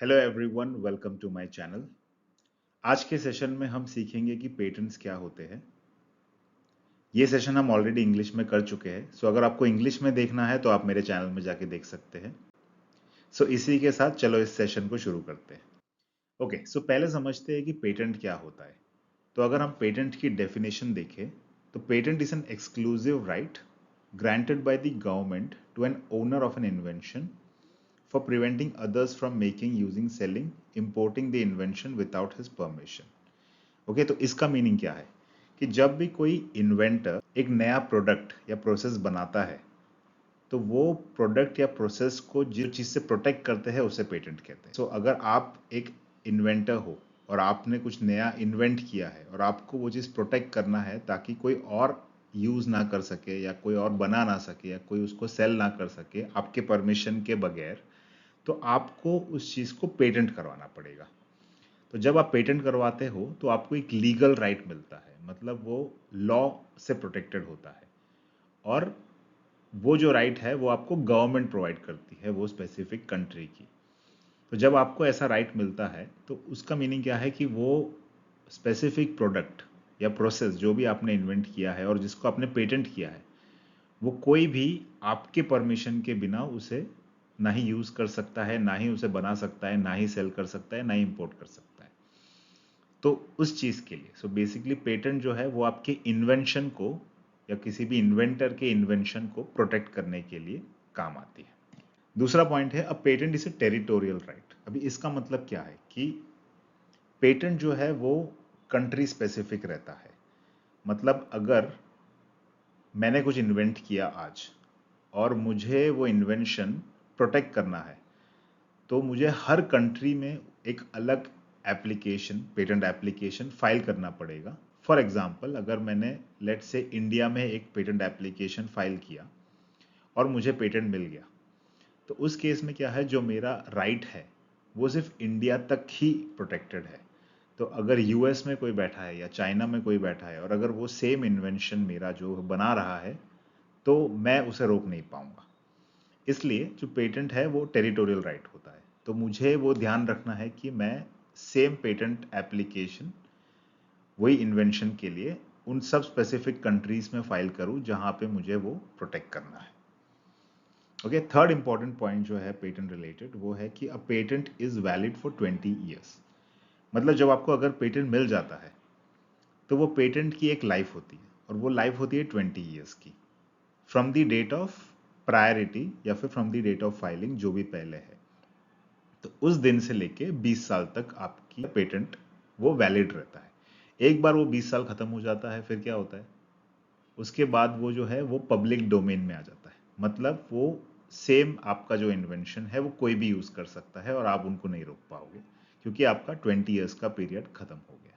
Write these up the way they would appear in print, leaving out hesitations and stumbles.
Hello everyone, welcome to my channel. आज के session में हम सीखेंगे कि पेटेंट्स क्या होते हैं। ये सेशन हम ऑलरेडी इंग्लिश में कर चुके हैं, सो अगर आपको इंग्लिश में देखना है तो आप मेरे चैनल में जाके देख सकते हैं। सो इसी के साथ चलो इस सेशन को शुरू करते हैं। ओके, सो पहले समझते हैं कि पेटेंट क्या होता है। तो अगर हम पेटेंट की डेफिनेशन देखें तो patent is an exclusive right granted by the government to an owner of an invention for preventing others from making, using, selling, importing the invention without his permission. Okay, तो इसका meaning क्या है कि जब भी कोई इन्वेंटर एक नया प्रोडक्ट या प्रोसेस बनाता है तो वो प्रोडक्ट या प्रोसेस को जिस चीज से प्रोटेक्ट करते हैं उसे पेटेंट कहते हैं। सो अगर आप एक इन्वेंटर हो और आपने कुछ नया इन्वेंट किया है और आपको वो चीज प्रोटेक्ट करना है ताकि कोई और यूज ना कर सके या कोई और बना ना सके या कोई उसको सेल ना कर सके आपके परमिशन के बगैर, तो आपको उस चीज को पेटेंट करवाना पड़ेगा। तो जब आप पेटेंट करवाते हो तो आपको एक लीगल राइट मिलता है, मतलब वो लॉ से प्रोटेक्टेड होता है। और वो जो राइट है वो आपको गवर्नमेंट प्रोवाइड करती है, वो स्पेसिफिक कंट्री की। तो जब आपको ऐसा राइट मिलता है तो उसका मीनिंग क्या है कि वो स्पेसिफिक प्रोडक्ट या प्रोसेस जो भी आपने इन्वेंट किया है और जिसको आपने पेटेंट किया है, वो कोई भी आपके परमिशन के बिना उसे ना ही यूज कर सकता है, ना ही उसे बना सकता है, ना ही सेल कर सकता है, ना ही इंपोर्ट कर सकता है। तो उस चीज के लिए सो बेसिकली पेटेंट जो है वो आपके इन्वेंशन को या किसी भी इन्वेंटर के इन्वेंशन को प्रोटेक्ट करने के लिए काम आती है। दूसरा पॉइंट है, a patent is a territorial right. अभी इसका मतलब क्या है कि पेटेंट जो है वो कंट्री स्पेसिफिक रहता है। मतलब अगर मैंने कुछ इन्वेंट किया आज और मुझे वो इन्वेंशन प्रोटेक्ट करना है तो मुझे हर कंट्री में एक अलग एप्लीकेशन, पेटेंट एप्लीकेशन फाइल करना पड़ेगा। फॉर एग्जांपल, अगर मैंने लेट से इंडिया में एक पेटेंट एप्लीकेशन फाइल किया और मुझे पेटेंट मिल गया, तो उस केस में क्या है, जो मेरा राइट है वो सिर्फ इंडिया तक ही प्रोटेक्टेड है। तो अगर यूएस में कोई बैठा है या चाइना में कोई बैठा है और अगर वो सेम इन्वेंशन मेरा जो बना रहा है तो मैं उसे रोक नहीं पाऊंगा। इसलिए जो पेटेंट है वो टेरिटोरियल राइट होता है। तो मुझे वो ध्यान रखना है कि मैं सेम पेटेंट एप्लीकेशन वही इन्वेंशन के लिए उन सब स्पेसिफिक कंट्रीज में फाइल करूं जहां पे मुझे वो प्रोटेक्ट करना है। ओके, थर्ड इंपॉर्टेंट पॉइंट जो है पेटेंट रिलेटेड वो है कि a patent is valid for 20 years. मतलब जब आपको अगर पेटेंट मिल जाता है तो वो पेटेंट की एक लाइफ होती है और वो लाइफ होती है 20 ईयर्स की, from the date of priority या फिर from the date of filing जो भी पहले है। तो उस दिन से लेके 20 साल तक आपकी पेटेंट वो वैलिड रहता है। एक बार वो 20 साल खत्म हो जाता है फिर क्या होता है, उसके बाद वो जो है वो पब्लिक डोमेन में आ जाता है। मतलब वो सेम आपका जो इन्वेंशन है वो कोई भी यूज कर सकता है और आप उनको नहीं रोक पाओगे क्योंकि आपका 20 ईयर्स का पीरियड खत्म हो गया।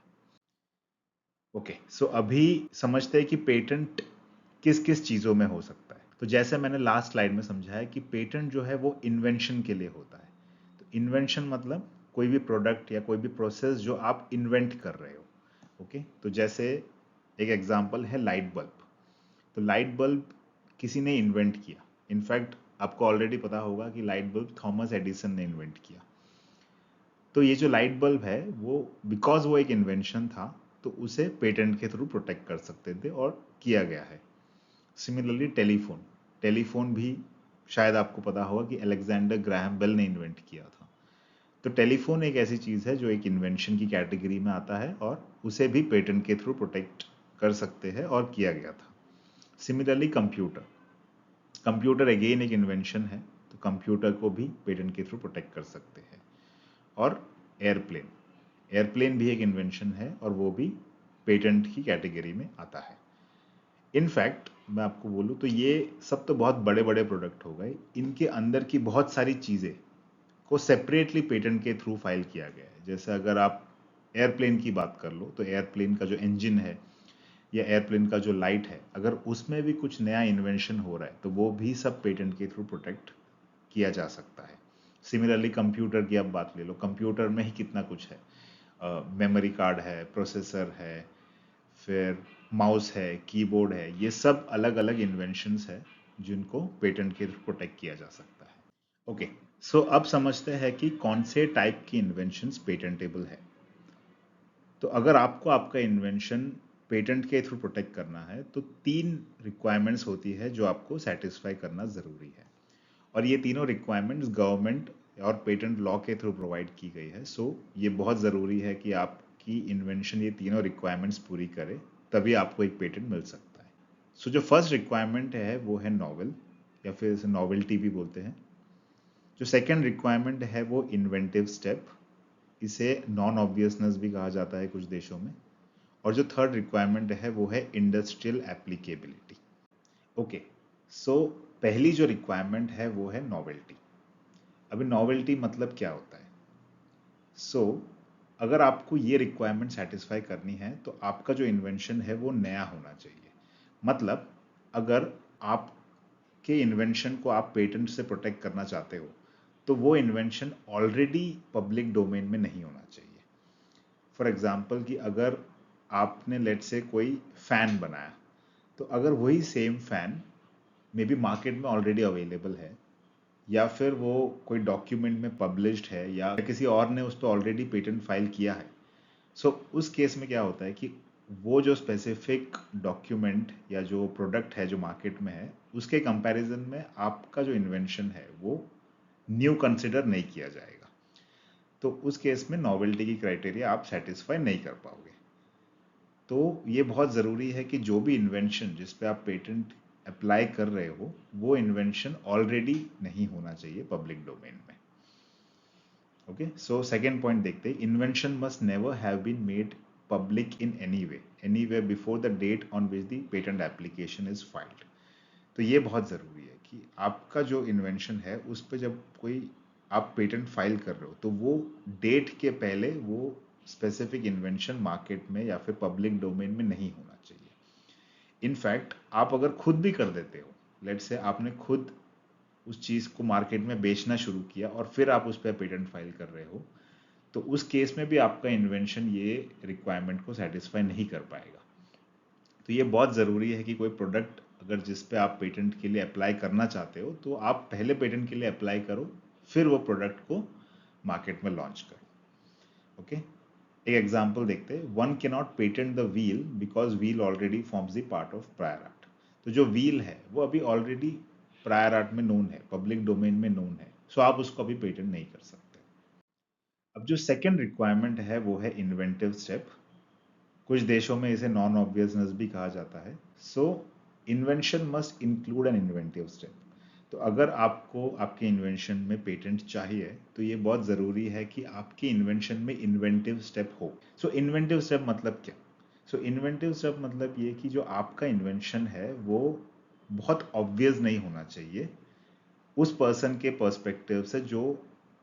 ओके, सो अभी समझते हैं कि पेटेंट किस किस चीजों में हो सकता है। तो जैसे मैंने लास्ट स्लाइड में समझाया कि पेटेंट जो है वो इन्वेंशन के लिए होता है। तो इन्वेंशन मतलब कोई भी प्रोडक्ट या कोई भी प्रोसेस जो आप इन्वेंट कर रहे हो। ओके, तो जैसे एक एग्जांपल है लाइट बल्ब। तो लाइट बल्ब किसी ने इन्वेंट किया। इनफैक्ट आपको ऑलरेडी पता होगा कि लाइट बल्ब थॉमस एडिसन ने इन्वेंट किया। तो ये जो लाइट बल्ब है वो बिकॉज वो एक इन्वेंशन था तो उसे पेटेंट के थ्रू प्रोटेक्ट कर सकते थे और किया गया है। सिमिलरली टेलीफोन, टेलीफोन भी शायद आपको पता होगा कि अलेक्जेंडर ग्राहम बेल ने इन्वेंट किया था। तो टेलीफोन एक ऐसी चीज है जो एक इन्वेंशन की कैटेगरी में आता है और उसे भी पेटेंट के थ्रू प्रोटेक्ट कर सकते हैं और किया गया था। सिमिलरली कंप्यूटर, कंप्यूटर अगेन एक इन्वेंशन है तो कंप्यूटर को भी पेटेंट के थ्रू प्रोटेक्ट कर सकते हैं। और एयरप्लेन, एयरप्लेन भी एक इन्वेंशन है और वो भी पेटेंट की कैटेगरी में आता है। इनफैक्ट मैं आपको बोलूं तो ये सब तो बहुत बड़े बड़े प्रोडक्ट हो गए, इनके अंदर की बहुत सारी चीजें को सेपरेटली पेटेंट के थ्रू फाइल किया गया है। जैसे अगर आप एयरप्लेन की बात कर लो तो एयरप्लेन का जो इंजन है या एयरप्लेन का जो लाइट है, अगर उसमें भी कुछ नया इन्वेंशन हो रहा है तो वो भी सब पेटेंट के थ्रू प्रोटेक्ट किया जा सकता है। सिमिलरली कंप्यूटर की आप बात ले लो, कंप्यूटर में ही कितना कुछ है, मेमोरी कार्ड है, प्रोसेसर है, फिर माउस है, कीबोर्ड है, ये सब अलग अलग इन्वेंशंस है जिनको पेटेंट के थ्रू प्रोटेक्ट किया जा सकता है। ओके, सो अब समझते हैं कि कौन से टाइप की इन्वेंशंस पेटेंटेबल है। तो अगर आपको आपका इन्वेंशन पेटेंट के थ्रू प्रोटेक्ट करना है तो 3 रिक्वायरमेंट्स होती है जो आपको सेटिस्फाई करना ज़रूरी है, और ये तीनों रिक्वायरमेंट्स गवर्नमेंट और पेटेंट लॉ के थ्रू प्रोवाइड की गई है। सो ये बहुत ज़रूरी है कि आपकी इन्वेंशन ये तीनों रिक्वायरमेंट्स पूरी करे, तभी आपको एक पेटेंट मिल सकता है। सो जो फर्स्ट रिक्वायरमेंट है वो है नॉवेल, या फिर इसे नॉवेल्टी भी बोलते हैं। जो सेकेंड रिक्वायरमेंट है वो इन्वेंटिव स्टेप, इसे नॉन ऑब्वियसनेस भी कहा जाता है कुछ देशों में। और जो थर्ड रिक्वायरमेंट है वो है इंडस्ट्रियल एप्लीकेबिलिटी। ओके, सो पहली जो रिक्वायरमेंट है वो है नॉवेल्टी। अभी नॉवेल्टी मतलब क्या होता है? सो अगर आपको ये रिक्वायरमेंट सेटिस्फाई करनी है तो आपका जो इन्वेंशन है वो नया होना चाहिए। मतलब अगर आपके इन्वेंशन को आप पेटेंट से प्रोटेक्ट करना चाहते हो तो वो इन्वेंशन ऑलरेडी पब्लिक डोमेन में नहीं होना चाहिए। फॉर एग्जाम्पल कि अगर आपने लेट से कोई फैन बनाया, तो अगर वही same fan may be market में ऑलरेडी अवेलेबल है, या फिर वो कोई डॉक्यूमेंट में पब्लिश्ड है, या किसी और ने उस पर ऑलरेडी पेटेंट फाइल किया है, सो उस केस में क्या होता है कि वो जो स्पेसिफिक डॉक्यूमेंट या जो प्रोडक्ट है जो मार्केट में है उसके कंपैरिजन में आपका जो इन्वेंशन है वो न्यू कंसिडर नहीं किया जाएगा। तो उस केस में नॉवेल्टी की क्राइटेरिया आप सेटिस्फाई नहीं कर पाओगे। तो ये बहुत ज़रूरी है कि जो भी इन्वेंशन जिस पे आप पेटेंट अप्लाई कर रहे हो वो इन्वेंशन ऑलरेडी नहीं होना चाहिए पब्लिक डोमेन में। ओके, सो सेकेंड पॉइंट देखते हैं, invention must never have been made public in any way before the date on which the patent application is filed. तो ये बहुत ज़रूरी है कि आपका जो इन्वेंशन है उस पर जब कोई आप पेटेंट फाइल कर रहे हो तो वो डेट के पहले वो स्पेसिफिक इन्वेंशन मार्केट में या फिर पब्लिक डोमेन में नहीं होना चाहिए। इनफैक्ट आप अगर खुद भी कर देते हो, लेट्स से आपने खुद उस चीज़ को मार्केट में बेचना शुरू किया और फिर आप उस पर पेटेंट फाइल कर रहे हो, तो उस केस में भी आपका इन्वेंशन ये रिक्वायरमेंट को सेटिस्फाई नहीं कर पाएगा। तो ये बहुत ज़रूरी है कि कोई प्रोडक्ट अगर जिस पे आप पेटेंट के लिए अप्लाई करना चाहते हो तो आप पहले पेटेंट के लिए अप्लाई करो, फिर वो प्रोडक्ट को मार्केट में लॉन्च करो। ओके, एक एग्जांपल देखते हैं, one can not patent the wheel because wheel already forms the part of prior art. तो जो व्हील है वो अभी ऑलरेडी प्रायर आर्ट में नोन है, पब्लिक डोमेन में नोन है, सो आप उसको अभी पेटेंट नहीं कर सकते। अब जो सेकेंड रिक्वायरमेंट है वो है इन्वेंटिव स्टेप। कुछ देशों में इसे नॉन ऑब्वियसनेस भी कहा जाता है। So invention must include an inventive step. तो अगर आपको आपके इन्वेंशन में पेटेंट चाहिए तो ये बहुत ज़रूरी है कि आपके इन्वेंशन में इन्वेंटिव स्टेप हो। सो इन्वेंटिव स्टेप मतलब क्या? सो इन्वेंटिव स्टेप मतलब ये कि जो आपका इन्वेंशन है वो बहुत ऑब्वियस नहीं होना चाहिए उस पर्सन के पर्सपेक्टिव से जो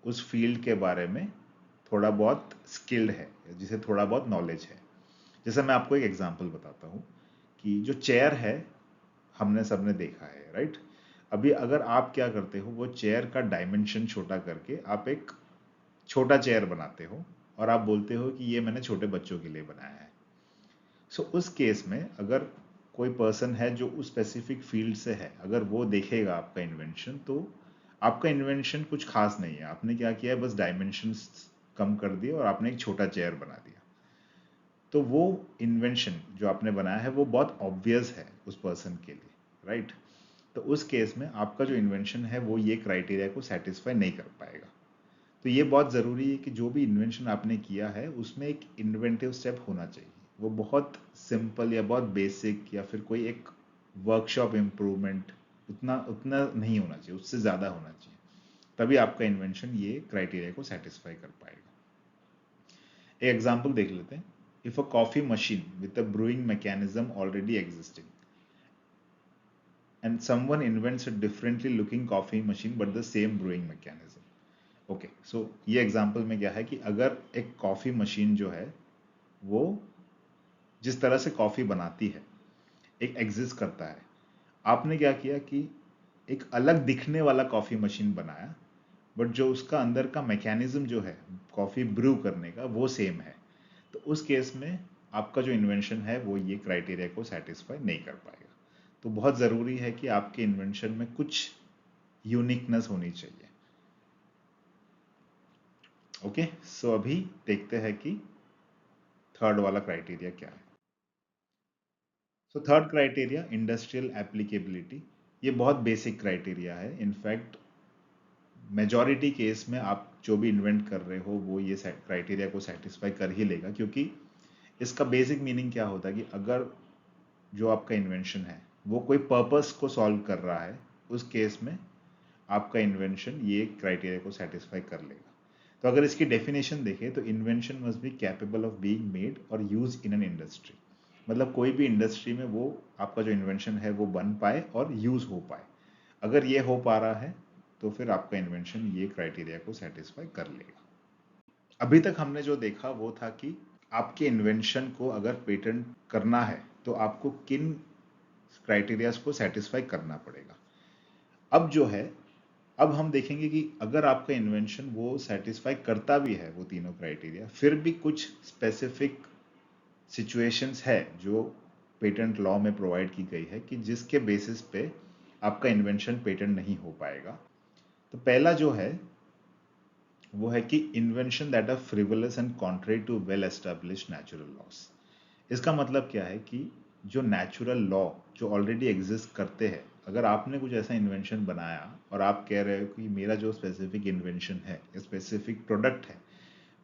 उस फील्ड के बारे में थोड़ा बहुत स्किल्ड है, जिसे थोड़ा बहुत नॉलेज है। जैसे मैं आपको एक एग्जांपल बताता हूँ कि जो चेयर है हमने सबने देखा है, राइट? अभी अगर आप क्या करते हो, वो चेयर का डायमेंशन छोटा करके आप एक छोटा चेयर बनाते हो और आप बोलते हो कि ये मैंने छोटे बच्चों के लिए बनाया है। सो उस केस में अगर कोई पर्सन है जो उस स्पेसिफिक फील्ड से है, अगर वो देखेगा आपका इन्वेंशन तो आपका इन्वेंशन कुछ खास नहीं है, आपने क्या किया है बस डायमेंशंस कम कर दिए और आपने एक छोटा चेयर बना दिया। तो वो इन्वेंशन जो आपने बनाया है वो बहुत ऑब्वियस है उस पर्सन के लिए, राइट? तो उस केस में आपका जो इन्वेंशन है वो ये क्राइटेरिया को सेटिस्फाई नहीं कर पाएगा। तो ये बहुत ज़रूरी है कि जो भी इन्वेंशन आपने किया है उसमें एक इन्वेंटिव स्टेप होना चाहिए। वो बहुत सिंपल या बहुत बेसिक या फिर कोई एक वर्कशॉप इम्प्रूवमेंट उतना उतना नहीं होना चाहिए, उससे ज़्यादा होना चाहिए, तभी आपका इन्वेंशन ये क्राइटेरिया को सेटिस्फाई कर पाएगा। एक एग्जांपल देख लेते हैं, if a coffee machine with a brewing mechanism already existing and someone invents a differently looking coffee machine but the same brewing mechanism. Okay, so ये एग्जांपल में क्या है कि अगर एक कॉफ़ी मशीन जो है वो जिस तरह से कॉफ़ी बनाती है एक एग्जिस्ट करता है, आपने क्या किया कि एक अलग दिखने वाला कॉफ़ी मशीन बनाया, बट जो उसका अंदर का मैकेनिज्म जो है कॉफ़ी ब्रू करने का वो सेम है। तो उस केस में आपका जो इन्वेंशन है वो ये क्राइटेरिया को सेटिस्फाई नहीं कर पाएगा। तो बहुत ज़रूरी है कि आपके इन्वेंशन में कुछ यूनिकनेस होनी चाहिए। ओके, सो अभी देखते हैं कि थर्ड वाला क्राइटेरिया क्या है। So third criteria industrial applicability. ये बहुत बेसिक क्राइटेरिया है। इनफैक्ट मेजॉरिटी केस में आप जो भी इन्वेंट कर रहे हो वो ये क्राइटेरिया को सेटिस्फाई कर ही लेगा, क्योंकि इसका बेसिक मीनिंग क्या होता है कि अगर जो आपका इन्वेंशन है वो कोई पर्पस को सॉल्व कर रहा है, उस केस में आपका इन्वेंशन ये क्राइटेरिया को सेटिस्फाई कर लेगा। तो अगर इसकी डेफिनेशन देखें तो invention must be capable of being made और यूज इन एन इंडस्ट्री। मतलब कोई भी इंडस्ट्री में वो आपका जो इन्वेंशन है वो बन पाए और यूज हो पाए। अगर ये हो पा रहा है तो फिर आपका इन्वेंशन ये क्राइटेरिया को सेटिस्फाई कर लेगा। अभी तक हमने जो देखा वो था कि आपके इन्वेंशन को अगर पेटेंट करना है तो आपको किन क्राइटेरियाज को सेटिस्फाई करना पड़ेगा। अब जो है, अब हम देखेंगे कि अगर आपका इन्वेंशन वो सेटिस्फाई करता भी है वो तीनों क्राइटेरिया, फिर भी कुछ स्पेसिफिक सिचुएशंस है जो पेटेंट लॉ में प्रोवाइड की गई है कि जिसके बेसिस पे आपका इन्वेंशन पेटेंट नहीं हो पाएगा। तो पहला जो है वो है कि invention that are frivolous and contrary to well established natural laws. इसका मतलब क्या है कि जो नेचुरल लॉ जो ऑलरेडी एग्जिस्ट करते हैं, अगर आपने कुछ ऐसा इन्वेंशन बनाया और आप कह रहे हो कि मेरा जो स्पेसिफिक इन्वेंशन है, स्पेसिफिक प्रोडक्ट है,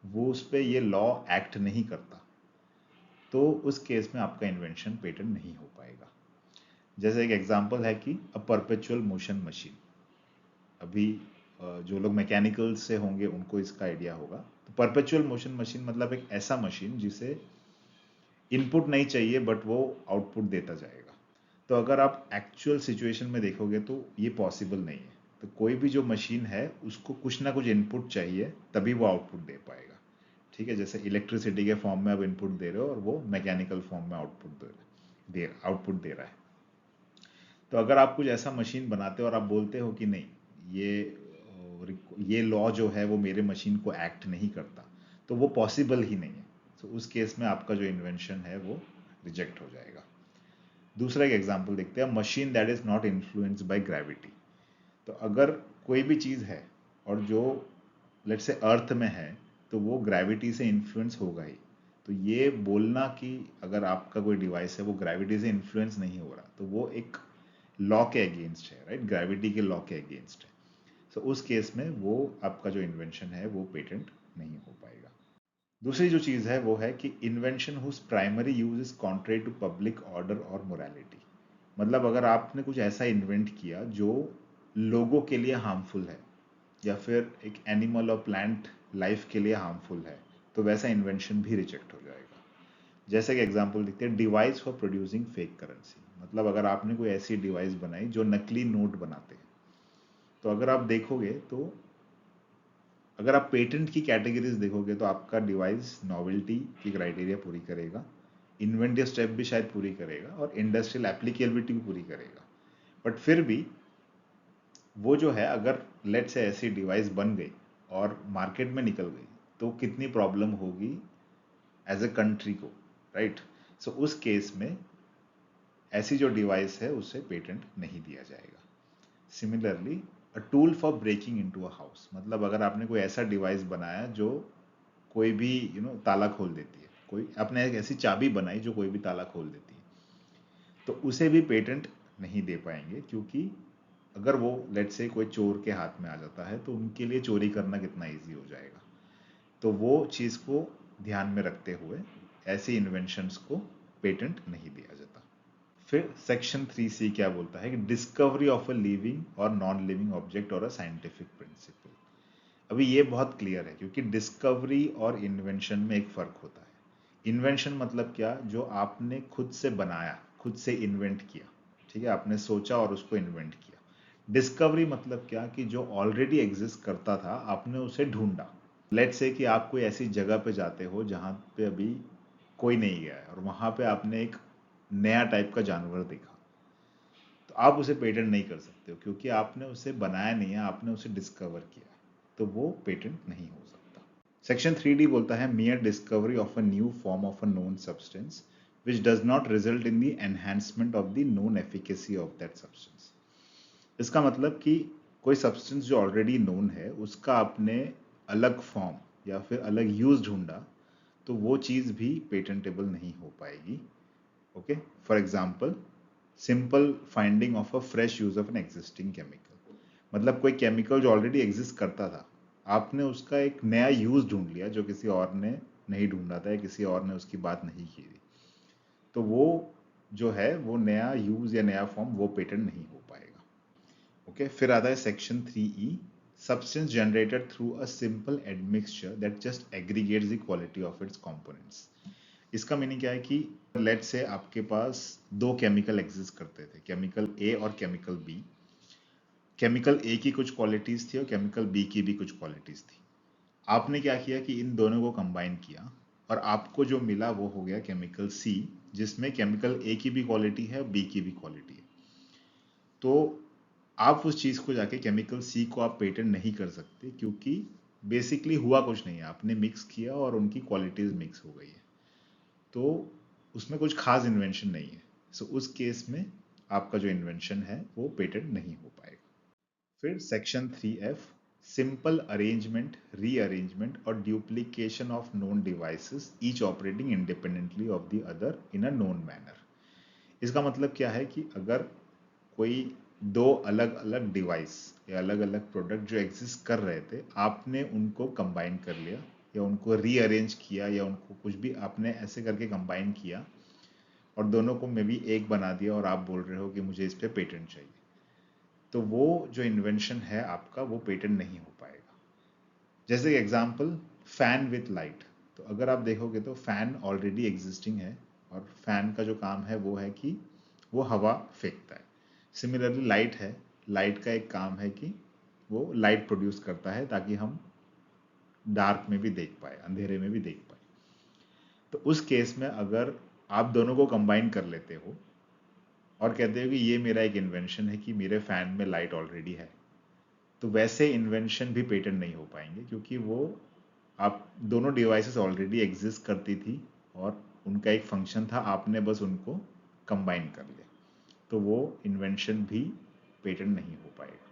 वो उस पर ये लॉ एक्ट नहीं करता, तो उस केस में आपका इन्वेंशन पेटेंट नहीं हो पाएगा। जैसे एक एग्जांपल है कि अ परपेचुअल मोशन मशीन। अभी जो लोग मैकेनिकल से होंगे उनको इसका आइडिया होगा। तो परपेचुअल मोशन मशीन मतलब एक ऐसा मशीन जिसे इनपुट नहीं चाहिए बट वो आउटपुट देता जाएगा। तो अगर आप एक्चुअल सिचुएशन में देखोगे तो ये पॉसिबल नहीं है। तो कोई भी जो मशीन है उसको कुछ ना कुछ इनपुट चाहिए तभी वो आउटपुट दे पाएगा। ठीक है, जैसे इलेक्ट्रिसिटी के फॉर्म में आप इनपुट दे रहे हो और वो मैकेनिकल फॉर्म में आउटपुट दे रहा है। तो अगर आप कुछ ऐसा मशीन बनाते हो और आप बोलते हो कि नहीं, ये लॉ जो है वो मेरे मशीन को एक्ट नहीं करता, तो वो पॉसिबल ही नहीं है। तो उस केस में आपका जो इन्वेंशन है वो रिजेक्ट हो जाएगा। दूसरा एक एग्जांपल देखते हैं, machine that is not influenced by gravity. तो अगर कोई भी चीज़ है और जो लेट्स से अर्थ में है, तो वो ग्रेविटी से इन्फ्लुएंस होगा ही। तो ये बोलना कि अगर आपका कोई डिवाइस है वो ग्रेविटी से इन्फ्लुएंस नहीं हो रहा, तो वो एक लॉ के अगेंस्ट है, राइट, ग्रेविटी के लॉ के अगेंस्ट है। सो उस केस में वो आपका जो इन्वेंशन है वो पेटेंट नहीं हो पाएगा। दूसरी जो चीज़ है वो है कि invention whose primary use is contrary to public order और मोरालिटी। मतलब अगर आपने कुछ ऐसा इन्वेंट किया जो लोगों के लिए हार्मफुल है या फिर एक एनिमल और प्लांट लाइफ के लिए हार्मफुल है, तो वैसा इन्वेंशन भी रिजेक्ट हो जाएगा। जैसे कि एग्जांपल देखते हैं, device for producing fake currency. मतलब अगर आपने कोई ऐसी डिवाइस बनाई जो नकली नोट बनाते हैं, तो अगर आप देखोगे तो अगर आप पेटेंट की कैटेगरीज देखोगे तो आपका डिवाइस नॉवेल्टी की क्राइटेरिया पूरी करेगा, इन्वेंटिव स्टेप भी शायद पूरी करेगा और इंडस्ट्रियल एप्लीकेबिलिटी भी पूरी करेगा। बट फिर भी वो जो है, अगर लेट से ऐसी डिवाइस बन गई और मार्केट में निकल गई, तो कितनी प्रॉब्लम होगी एज ए कंट्री को, राइट। सो उस केस में ऐसी जो डिवाइस है उससे पेटेंट नहीं दिया जाएगा। Similarly, a tool for breaking into a house. मतलब अगर आपने कोई ऐसा डिवाइस बनाया जो कोई भी ताला खोल देती है, कोई आपने एक ऐसी चाबी बनाई जो कोई भी ताला खोल देती है, तो उसे भी पेटेंट नहीं दे पाएंगे, क्योंकि अगर वो लेट से कोई चोर के हाथ में आ जाता है तो उनके लिए चोरी करना कितना ईजी हो जाएगा। तो वो चीज़ को ध्यान में रखते हुए ऐसी इन्वेंशंस को पेटेंट नहीं दिया जाता। फिर सेक्शन 3C क्या बोलता है कि डिस्कवरी ऑफ अ लिविंग और नॉन लिविंग ऑब्जेक्ट और अ साइंटिफिक प्रिंसिपल। अभी ये बहुत क्लियर है, क्योंकि डिस्कवरी और इन्वेंशन में एक फर्क होता है। इन्वेंशन मतलब क्या, जो आपने खुद से बनाया, खुद से इन्वेंट किया, ठीक है, आपने सोचा और उसको इन्वेंट किया। डिस्कवरी मतलब क्या, कि जो ऑलरेडी एग्जिस्ट करता था आपने उसे ढूंढा। लेट से कि आप कोई ऐसी जगह पे जाते हो जहां पे अभी कोई नहीं गया है और वहां पे आपने एक नया टाइप का जानवर देखा, तो आप उसे पेटेंट नहीं कर सकते हो, क्योंकि आपने उसे बनाया नहीं है, आपने उसे डिस्कवर किया, तो वो पेटेंट नहीं हो सकता। सेक्शन 3D बोलता है मियर discovery of a new form of a known substance which does not result in the enhancement of the known efficacy of that substance. इसका मतलब कि कोई सब्सटेंस जो ऑलरेडी नोन है उसका आपने अलग फॉर्म या फिर अलग यूज ढूंढा तो वो चीज़ भी पेटेंटेबल नहीं हो पाएगी। Okay, for example simple finding of a fresh use of an existing chemical, मतलब कोई केमिकल जो ऑलरेडी एग्जिस्ट करता था, आपने उसका एक नया यूज ढूंढ लिया जो किसी और ने नहीं ढूंढा था या किसी और ने उसकी बात नहीं की थी, तो वो जो है वो नया यूज या नया फॉर्म वो पेटेंट नहीं हो पाएगा। ओके, फिर आता है section 3E, substance generated through a simple admixture that just aggregates the quality of its components। इसका मीनिंग क्या है कि लेट से आपके पास दो केमिकल एग्जिस्ट करते थे, केमिकल ए और केमिकल बी। केमिकल ए की कुछ क्वालिटीज थी और केमिकल बी की भी कुछ क्वालिटीज थी। आपने क्या किया कि इन दोनों को कंबाइन किया और आपको जो मिला वो हो गया केमिकल सी, जिसमें केमिकल ए की भी क्वालिटी है और बी की भी क्वालिटी है। तो आप उस चीज को जाके केमिकल सी को आप पेटेंट नहीं कर सकते, क्योंकि बेसिकली हुआ कुछ नहीं है, आपने मिक्स किया और उनकी क्वालिटीज मिक्स हो गई है, तो उसमें कुछ खास इन्वेंशन नहीं है। सो उस केस में आपका जो इन्वेंशन है वो पेटेंट नहीं हो पाएगा। फिर section 3F, simple arrangement, rearrangement और duplication of known devices each operating independently of the other in a known manner. इसका मतलब क्या है कि अगर कोई दो अलग अलग डिवाइस या अलग अलग प्रोडक्ट जो एग्जिस्ट कर रहे थे, आपने उनको कंबाइन कर लिया या उनको रीअरेंज किया या उनको कुछ भी आपने ऐसे करके कंबाइन किया और दोनों को मे बी एक बना दिया और आप बोल रहे हो कि मुझे इस पे पेटेंट चाहिए, तो वो जो इन्वेंशन है आपका वो पेटेंट नहीं हो पाएगा। जैसे एग्जांपल फैन विथ लाइट, तो अगर आप देखोगे तो फैन ऑलरेडी एग्जिस्टिंग है और फैन का जो काम है वो है कि वो हवा फेंकता है। सिमिलरली लाइट है, लाइट का एक काम है कि वो लाइट प्रोड्यूस करता है ताकि हम डार्क में भी देख पाए, अंधेरे में भी देख पाए। तो उस केस में अगर आप दोनों को कंबाइन कर लेते हो और कहते हो कि ये मेरा एक इन्वेंशन है कि मेरे फैन में लाइट ऑलरेडी है, तो वैसे इन्वेंशन भी पेटेंट नहीं हो पाएंगे, क्योंकि वो आप दोनों डिवाइसेस ऑलरेडी एग्जिस्ट करती थी और उनका एक फंक्शन था, आपने बस उनको कंबाइन कर लिया, तो वो इन्वेंशन भी पेटेंट नहीं हो पाएगा।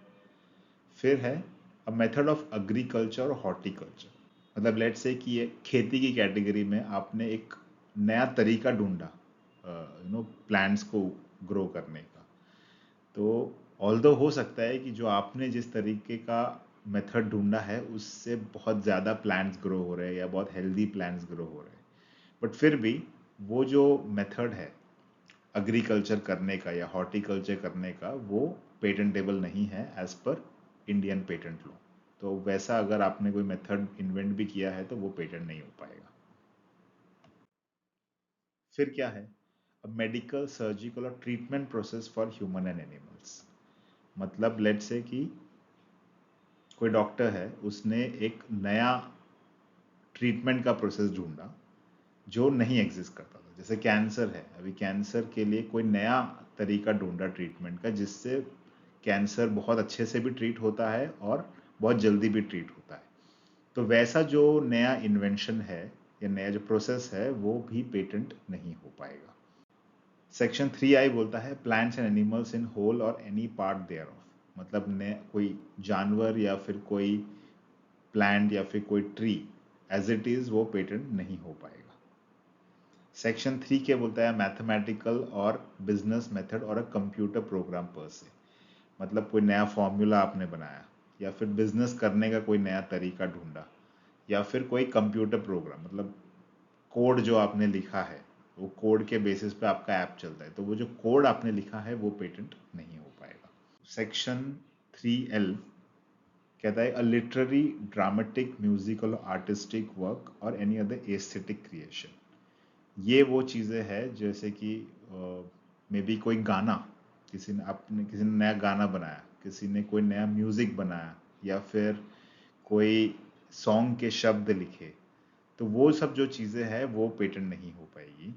फिर है अ मेथड ऑफ एग्रीकल्चर और हॉर्टिकल्चर, मतलब लेट्स से कि ये खेती की कैटेगरी में आपने एक नया तरीका ढूंढा प्लांट्स को ग्रो करने का। तो ऑल्दो हो सकता है कि जो आपने जिस तरीके का मेथड ढूंढा है उससे बहुत ज़्यादा प्लांट्स ग्रो हो रहे हैं या बहुत हेल्दी प्लांट्स ग्रो हो रहे हैं, बट फिर भी वो जो मेथड है एग्रीकल्चर करने का या हॉर्टिकल्चर करने का वो पेटेंटेबल नहीं है as per Indian patent law. तो वैसा अगर आपने कोई मेथड इन्वेंट भी किया है तो वो पेटेंट नहीं हो पाएगा। फिर क्या है, मेडिकल, सर्जिकल और treatment process for human and animals, मतलब लेट से कि कोई डॉक्टर है, उसने एक नया ट्रीटमेंट का प्रोसेस ढूंढा जो नहीं एग्जिस्ट करता था। जैसे कैंसर है, अभी कैंसर के लिए कोई नया तरीका ढूंढा ट्रीटमेंट का जिससे कैंसर बहुत अच्छे से भी ट्रीट होता है और बहुत जल्दी भी ट्रीट होता है। तो वैसा जो नया इन्वेंशन है या नया जो प्रोसेस है वो भी पेटेंट नहीं हो पाएगा। सेक्शन 3I बोलता है plants and animals in whole और एनी पार्ट देयर ऑफ, मतलब ने कोई जानवर या फिर कोई प्लांट या फिर कोई ट्री एज इट इज वो पेटेंट नहीं हो पाएगा। सेक्शन 3K बोलता है मैथमेटिकल और बिजनेस मेथड और अ कंप्यूटर प्रोग्राम पर से, मतलब कोई नया फॉर्मूला आपने बनाया या फिर बिजनेस करने का कोई नया तरीका ढूंढा या फिर कोई कंप्यूटर प्रोग्राम, मतलब कोड जो आपने लिखा है वो कोड के बेसिस पे आपका ऐप चलता है, तो वो जो कोड आपने लिखा है वो पेटेंट नहीं हो पाएगा। सेक्शन 3L कहता है a literary, dramatic, musical, artistic work और एनी अदर एस्थेटिक क्रिएशन। ये वो चीज़ें हैं जैसे कि मे बी कोई गाना, किसी ने नया गाना बनाया, किसी ने कोई नया म्यूजिक बनाया या फिर कोई सॉन्ग के शब्द लिखे, तो वो सब जो चीज़ें हैं वो पेटेंट नहीं हो पाएगी,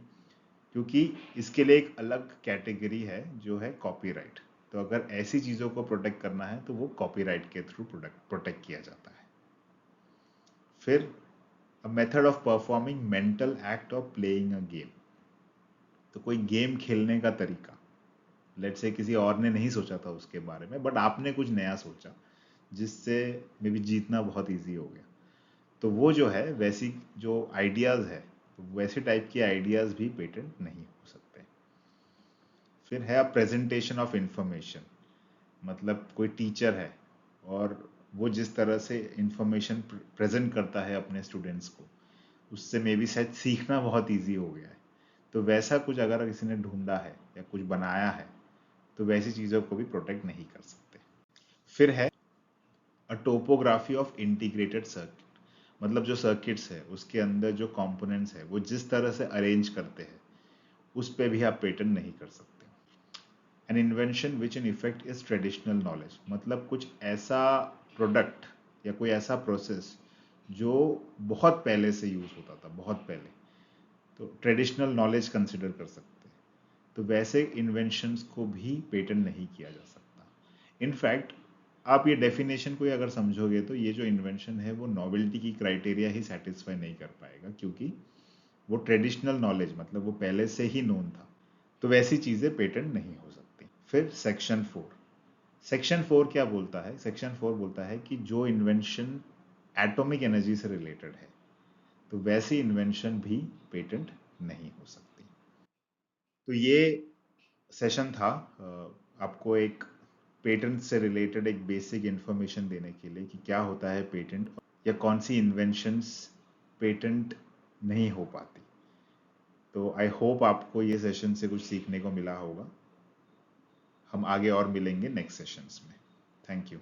क्योंकि इसके लिए एक अलग कैटेगरी है जो है कॉपीराइट। तो अगर ऐसी चीज़ों को प्रोटेक्ट करना है तो वो कॉपीराइट के थ्रू प्रोटेक्ट किया जाता है। फिर a method of performing mental act of playing a game, तो कोई गेम खेलने का तरीका, लेट्स से किसी और ने नहीं सोचा था उसके बारे में बट आपने कुछ नया सोचा जिससे मे बी जीतना बहुत इजी हो गया, तो वो जो है वैसी जो आइडियाज है, वैसे टाइप के आइडियाज भी पेटेंट नहीं हो सकते। फिर है प्रेजेंटेशन ऑफ इंफॉर्मेशन, मतलब कोई टीचर है और वो जिस तरह से इंफॉर्मेशन प्रेजेंट करता है अपने स्टूडेंट्स को, उससे मे बी शायद सीखना बहुत इजी हो गया है। तो वैसा कुछ अगर किसी ने ढूंढा है या कुछ बनाया है तो वैसी चीज़ों को भी प्रोटेक्ट नहीं कर सकते। फिर है अ टोपोग्राफी ऑफ इंटीग्रेटेड सर्किट, मतलब जो सर्किट्स है उसके अंदर जो कंपोनेंट्स है वो जिस तरह से अरेंज करते हैं उस पे भी आप पेटेंट नहीं कर सकते। An invention which in effect is traditional knowledge, मतलब कुछ ऐसा प्रोडक्ट या कोई ऐसा प्रोसेस जो बहुत पहले से यूज होता था, बहुत पहले, तो ट्रेडिशनल नॉलेज कंसिडर कर सकते हैं। तो वैसे इन्वेंशंस को भी पेटेंट नहीं किया जा सकता। इनफैक्ट आप ये डेफिनेशन को अगर समझोगे तो ये जो इन्वेंशन है वो नॉवेल्टी की क्राइटेरिया ही सेटिस्फाई नहीं कर पाएगा, क्योंकि वो ट्रेडिशनल नॉलेज मतलब वो पहले से ही नोन था। तो वैसी चीजें पेटेंट नहीं हो सकती। फिर सेक्शन 4, सेक्शन 4 क्या बोलता है? सेक्शन 4 बोलता है कि जो इन्वेंशन एटॉमिक एनर्जी से रिलेटेड है तो वैसी इन्वेंशन भी पेटेंट नहीं हो सकती। तो ये सेशन था आपको एक पेटेंट से रिलेटेड एक बेसिक इंफॉर्मेशन देने के लिए कि क्या होता है पेटेंट या कौन सी इन्वेंशंस पेटेंट नहीं हो पाती। तो आई होप आपको ये सेशन से कुछ सीखने को मिला होगा। हम आगे और मिलेंगे नेक्स्ट सेशंस में। Thank you.